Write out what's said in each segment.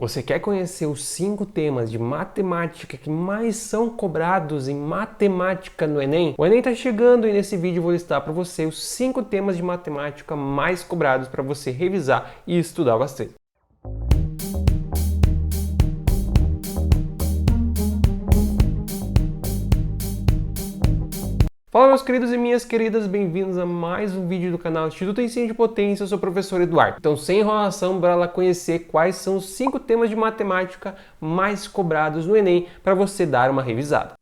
Você quer conhecer os 5 temas de matemática que mais são cobrados em matemática no Enem? O Enem está chegando e nesse vídeo eu vou listar para você os 5 temas de matemática mais cobrados para você revisar e estudar bastante. Fala meus queridos e minhas queridas, bem-vindos a mais um vídeo do canal Instituto Ensino de Potência. Eu sou o professor Eduardo. Então, sem enrolação, bora lá conhecer quais são os 5 temas de matemática mais cobrados no Enem para você dar uma revisada.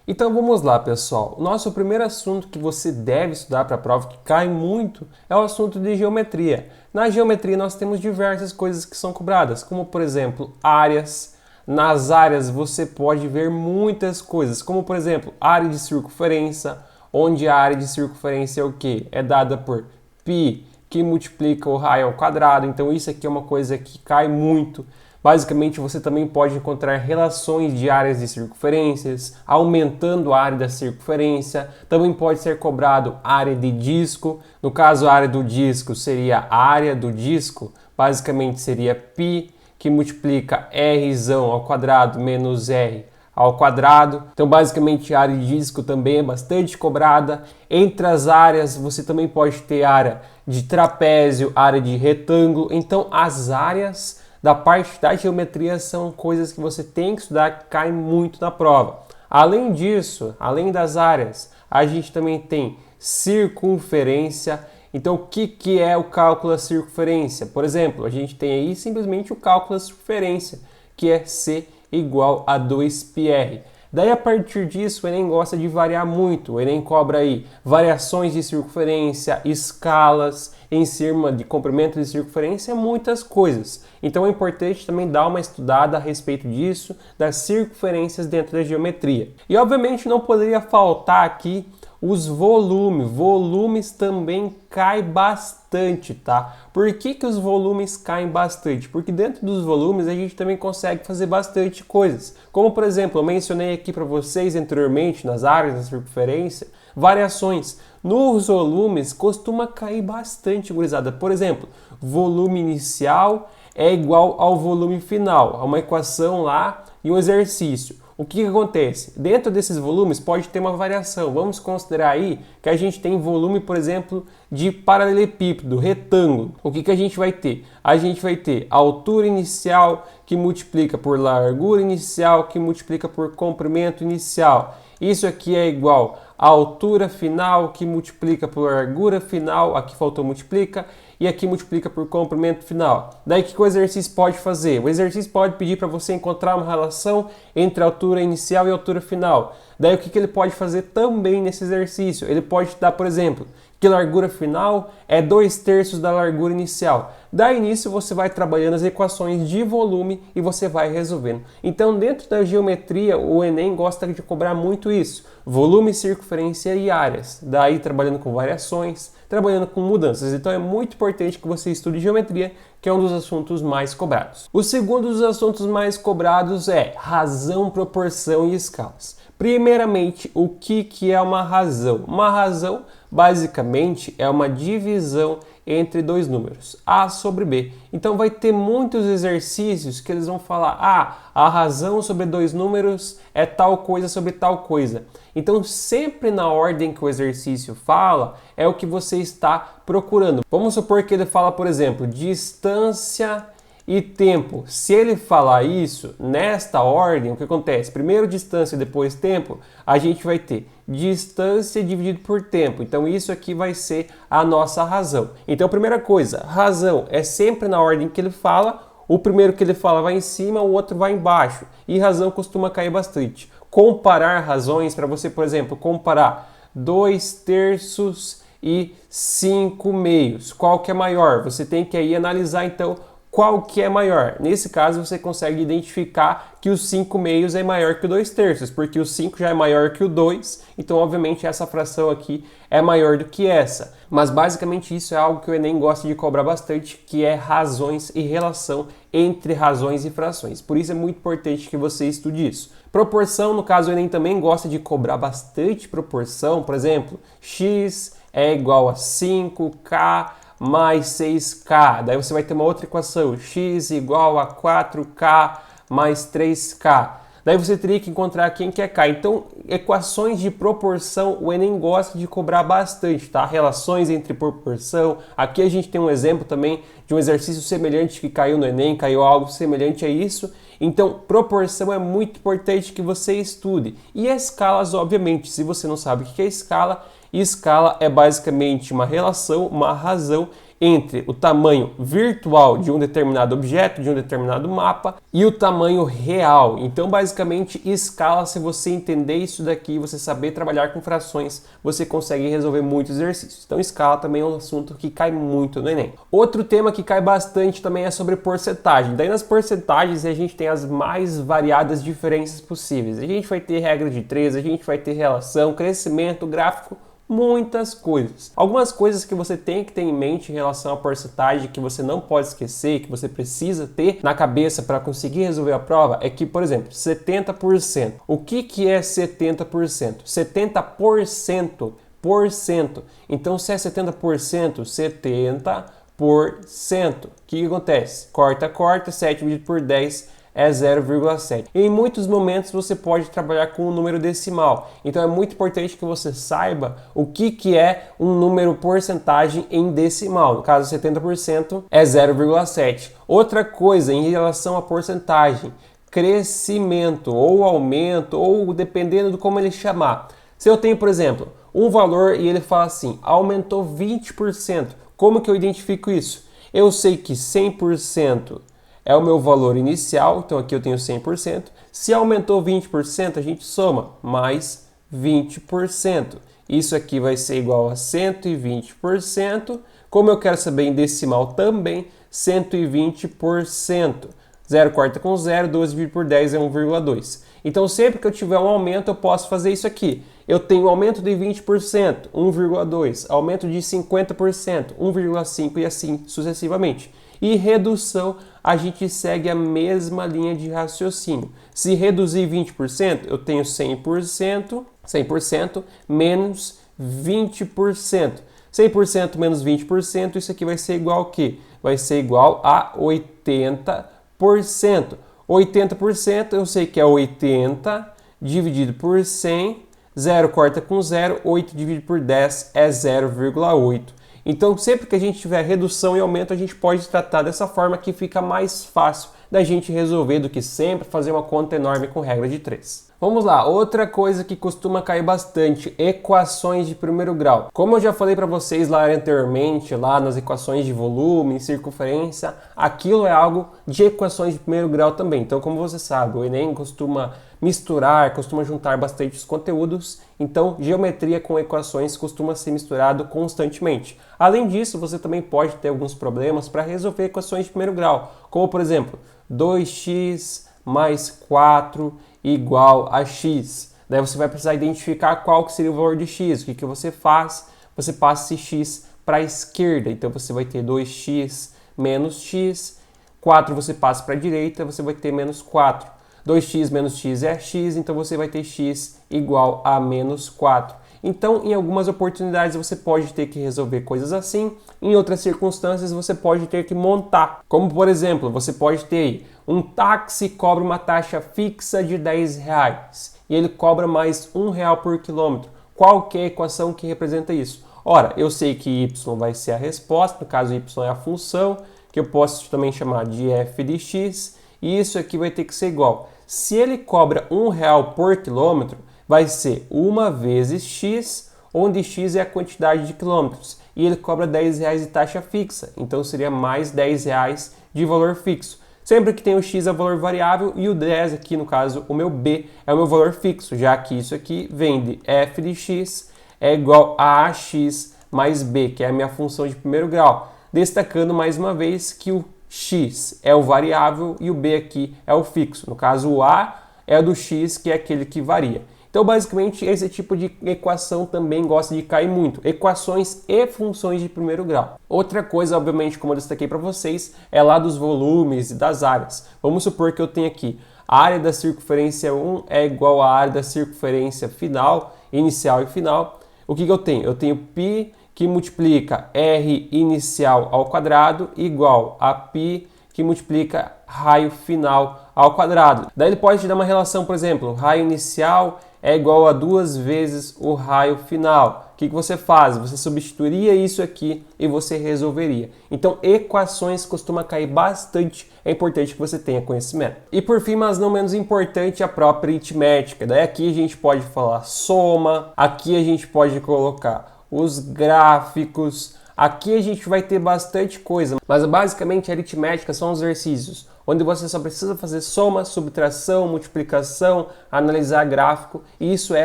Então vamos lá, pessoal. O nosso primeiro assunto que você deve estudar para a prova, que cai muito, é o assunto de geometria. Na geometria nós temos diversas coisas que são cobradas, como por exemplo, áreas. Nas áreas você pode ver muitas coisas, como por exemplo, área de circunferência, onde a área de circunferência é o quê? É dada por π, que multiplica o raio ao quadrado. Então isso aqui é uma coisa que cai muito. Basicamente, você também pode encontrar relações de áreas de circunferências, aumentando a área da circunferência. Também pode ser cobrado área de disco. No caso, a área do disco seria a área do disco. Basicamente, seria π, que multiplica r ao quadrado menos r ao quadrado. Então, basicamente, a área de disco também é bastante cobrada. Entre as áreas, você também pode ter área de trapézio, área de retângulo. Então, as áreas da parte da geometria são coisas que você tem que estudar, que caem muito na prova. Além disso, além das áreas, a gente também tem circunferência. Então, o que é o cálculo da circunferência? Por exemplo, a gente tem aí simplesmente o cálculo da circunferência, que é C igual a 2πr. Daí, a partir disso, o Enem gosta de variar muito. O Enem cobra aí variações de circunferência, escalas, em cima de comprimento de circunferência, muitas coisas. Então, é importante também dar uma estudada a respeito disso, das circunferências dentro da geometria. E, obviamente, não poderia faltar aqui os volumes. Volumes também caem bastante, tá? Por que os volumes caem bastante? Porque dentro dos volumes a gente também consegue fazer bastante coisas. Como, por exemplo, eu mencionei aqui para vocês anteriormente, nas áreas da circunferência, variações. Nos volumes costuma cair bastante, gurizada. Por exemplo, volume inicial é igual ao volume final. É uma equação lá e um exercício. O que acontece? Dentro desses volumes pode ter uma variação. Vamos considerar aí que a gente tem volume, por exemplo, de paralelepípedo, retângulo. O que a gente vai ter? A gente vai ter a altura inicial que multiplica por largura inicial que multiplica por comprimento inicial. Isso aqui é igual à altura final que multiplica por largura final, aqui faltou multiplica, e aqui multiplica por comprimento final. Daí o que o exercício pode fazer? O exercício pode pedir para você encontrar uma relação entre a altura inicial e a altura final. Daí o que ele pode fazer também nesse exercício? Ele pode dar, por exemplo, que a largura final é 2/3 da largura inicial. Daí nisso você vai trabalhando as equações de volume e você vai resolvendo. Então dentro da geometria o Enem gosta de cobrar muito isso. Volume, circunferência e áreas. Daí trabalhando com variações, trabalhando com mudanças. Então é muito importante que você estude geometria, que é um dos assuntos mais cobrados. O segundo dos assuntos mais cobrados é razão, proporção e escalas. Primeiramente, o que é uma razão? Uma razão, basicamente, é uma divisão entre dois números, A sobre B. Então vai ter muitos exercícios que eles vão falar, a razão sobre dois números é tal coisa sobre tal coisa. Então sempre na ordem que o exercício fala, é o que você está procurando. Vamos supor que ele fala, por exemplo, distância e tempo. Se ele falar isso nesta ordem, o que acontece? Primeiro distância, depois tempo, a gente vai ter distância dividido por tempo. Então isso aqui vai ser a nossa razão. Então primeira coisa, razão é sempre na ordem que ele fala. O primeiro que ele fala vai em cima, o outro vai embaixo. E razão costuma cair bastante. Comparar razões, para você, por exemplo, comparar 2/3 e 5/2. Qual que é maior? Você tem que aí analisar então qual que é maior. Nesse caso você consegue identificar que o 5/2 é maior que o 2/3, porque o 5 já é maior que o 2, então obviamente essa fração aqui é maior do que essa. Mas basicamente isso é algo que o Enem gosta de cobrar bastante, que é razões e relação entre razões e frações. Por isso é muito importante que você estude isso. Proporção, no caso o Enem também gosta de cobrar bastante proporção, por exemplo, x é igual a 5k mais 6k. Daí você vai ter uma outra equação, x igual a 4k mais 3k. Daí você teria que encontrar quem que é k. Então, equações de proporção, o Enem gosta de cobrar bastante, tá? Relações entre proporção. Aqui a gente tem um exemplo também de um exercício semelhante que caiu no Enem, caiu algo semelhante a isso. Então, proporção é muito importante que você estude. E escalas, obviamente, se você não sabe o que é escala, escala é basicamente uma relação, uma razão entre o tamanho virtual de um determinado objeto, de um determinado mapa, e o tamanho real. Então, basicamente, escala, se você entender isso daqui, você saber trabalhar com frações, você consegue resolver muitos exercícios. Então, escala também é um assunto que cai muito no Enem. Outro tema que cai bastante também é sobre porcentagem. Daí, nas porcentagens, a gente tem as mais variadas diferenças possíveis. A gente vai ter regra de 3, a gente vai ter relação, crescimento, gráfico, muitas coisas. Algumas coisas que você tem que ter em mente em relação à porcentagem que você não pode esquecer, que você precisa ter na cabeça para conseguir resolver a prova é que, por exemplo, 70%. O que é 70%? 70%. Então, se é 70%, 70%. O que acontece? Corta, 7 dividido por 10 é 0,7. Em muitos momentos você pode trabalhar com um número decimal. Então é muito importante que você saiba o que é um número porcentagem em decimal. No caso, 70% é 0,7. Outra coisa em relação à porcentagem, crescimento ou aumento, ou dependendo de como ele chamar. Se eu tenho, por exemplo, um valor e ele fala assim, aumentou 20%. Como que eu identifico isso? Eu sei que 100% é o meu valor inicial, então aqui eu tenho 100%. Se aumentou 20%, a gente soma mais 20%. Isso aqui vai ser igual a 120%. Como eu quero saber em decimal também, 120%. 0 corta com 0, 12 dividido por 10 é 1,2. Então, sempre que eu tiver um aumento, eu posso fazer isso aqui. Eu tenho aumento de 20%, 1,2. Aumento de 50%, 1,5 e assim sucessivamente. E redução, a gente segue a mesma linha de raciocínio. Se reduzir 20%, eu tenho 100% menos 20%. 100% menos 20%, isso aqui vai ser igual a quê? Vai ser igual a 80%. 80% eu sei que é 80 dividido por 100, 0 corta com 0, 8 dividido por 10 é 0,8. Então, sempre que a gente tiver redução e aumento, a gente pode tratar dessa forma que fica mais fácil da gente resolver do que sempre fazer uma conta enorme com regra de 3. Vamos lá, outra coisa que costuma cair bastante, equações de primeiro grau. Como eu já falei para vocês lá anteriormente, lá nas equações de volume, circunferência, aquilo é algo de equações de primeiro grau também. Então, como você sabe, o Enem costuma misturar, costuma juntar bastante os conteúdos, então geometria com equações costuma ser misturado constantemente. Além disso, você também pode ter alguns problemas para resolver equações de primeiro grau, como por exemplo, 2x mais 4 igual a x. Daí você vai precisar identificar qual que seria o valor de x. O que você faz? Você passa esse x para a esquerda. Então você vai ter 2x menos x. 4 você passa para a direita, você vai ter menos 4. 2x menos x é x, então você vai ter x igual a menos 4. Então, em algumas oportunidades você pode ter que resolver coisas assim, em outras circunstâncias você pode ter que montar. Como, por exemplo, você pode ter um táxi cobra uma taxa fixa de R$10 e ele cobra mais R$1 por quilômetro. Qual que é a equação que representa isso? Ora, eu sei que y vai ser a resposta, no caso y é a função, que eu posso também chamar de f de x, e isso aqui vai ter que ser igual. Se ele cobra R$1 por quilômetro, vai ser 1 vezes x, onde x é a quantidade de quilômetros, e ele cobra R$10 de taxa fixa, então seria mais R$10 de valor fixo. Sempre que tem o x é valor variável e o 10 aqui, no caso, o meu b é o meu valor fixo, já que isso aqui vem de f de x é igual a ax mais b, que é a minha função de primeiro grau. Destacando mais uma vez que o x é o variável e o b aqui é o fixo. No caso, o a é do x, que é aquele que varia. Então, basicamente, esse tipo de equação também gosta de cair muito. Equações e funções de primeiro grau. Outra coisa, obviamente, como eu destaquei para vocês, é lá dos volumes e das áreas. Vamos supor que eu tenho aqui a área da circunferência 1 é igual à área da circunferência final, inicial e final. O que eu tenho? Eu tenho π, que multiplica R inicial ao quadrado igual a π que multiplica raio final ao quadrado. Daí ele pode te dar uma relação, por exemplo, raio inicial é igual a 2 vezes o raio final. O que você faz? Você substituiria isso aqui e você resolveria. Então, equações costuma cair bastante, é importante que você tenha conhecimento. E por fim, mas não menos importante, a própria aritmética. Daí aqui a gente pode falar soma, aqui a gente pode colocar os gráficos, aqui a gente vai ter bastante coisa, mas basicamente a aritmética são os exercícios onde você só precisa fazer soma, subtração, multiplicação, analisar gráfico, e isso é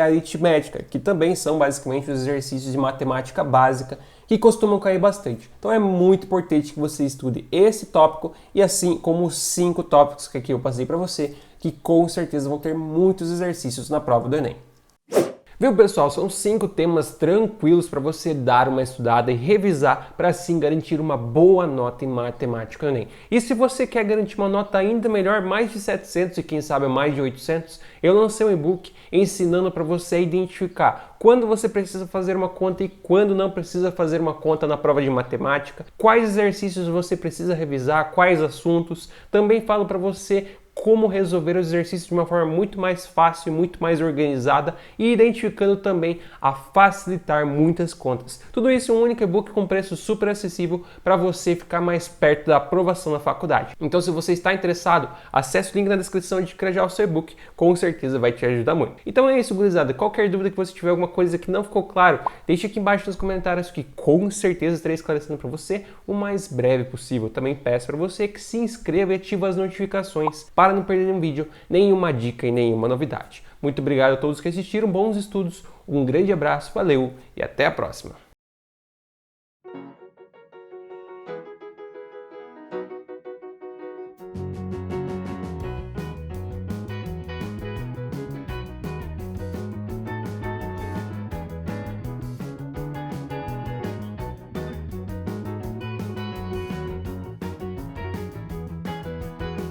aritmética, que também são basicamente os exercícios de matemática básica que costumam cair bastante. Então é muito importante que você estude esse tópico e assim como os 5 tópicos que aqui eu passei para você, que com certeza vão ter muitos exercícios na prova do Enem. Viu, pessoal? São 5 temas tranquilos para você dar uma estudada e revisar para assim garantir uma boa nota em matemática no Enem. E se você quer garantir uma nota ainda melhor, mais de 700 e quem sabe mais de 800, eu lancei um e-book ensinando para você identificar quando você precisa fazer uma conta e quando não precisa fazer uma conta na prova de matemática, quais exercícios você precisa revisar, quais assuntos. Também falo para você como resolver os exercícios de uma forma muito mais fácil, muito mais organizada e identificando também a facilitar muitas contas. Tudo isso em um único e-book com preço super acessível para você ficar mais perto da aprovação na faculdade. Então, se você está interessado, acesse o link na descrição e adquira já o seu e-book, com certeza vai te ajudar muito. Então é isso, gurizada. Qualquer dúvida que você tiver, alguma coisa que não ficou claro, deixe aqui embaixo nos comentários que com certeza estarei esclarecendo para você o mais breve possível. Também peço para você que se inscreva e ative as notificações para não perder nenhum vídeo, nenhuma dica e nenhuma novidade. Muito obrigado a todos que assistiram, bons estudos, um grande abraço, valeu e até a próxima!